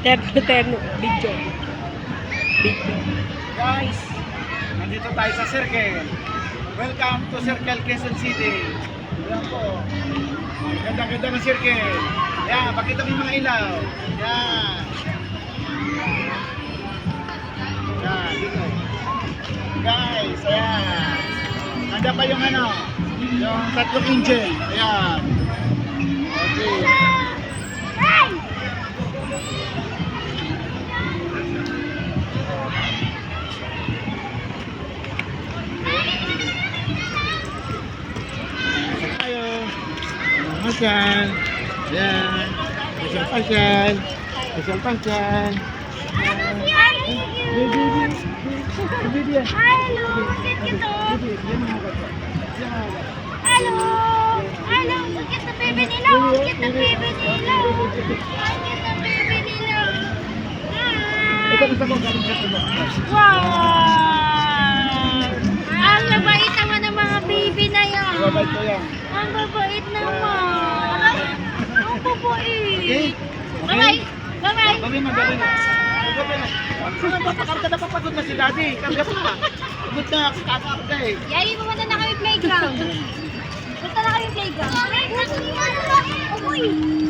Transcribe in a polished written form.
Terno. Video. Guys, nandito tayo sa Circle. Welcome to Circle, Quezon City. Yan po. Ganda-ganda ng Circle. Yan, pakita mo yung mga ilaw. Yan. Yan, dito. Guys, ayan. Nanda pa yung ano, yung tatlong angel. Ayan. Okay. Tayo. Masyal. Ayan. Pasyal. Pasyal. Hello, look at the baby Nilo. Look at the baby Nilo. Look at the baby Nilo. Wow! Ang babait naman ng mga baby na yan. Babay ko yan. Ang babait naman. Ang babait. Okay? Bye-bye. Gabi na. Karga na papagod na si Daddy. Karga pa. Pagod na. Kakakap ka eh. Yay, pumunta na kami playground. Punta na kami playground. Uy!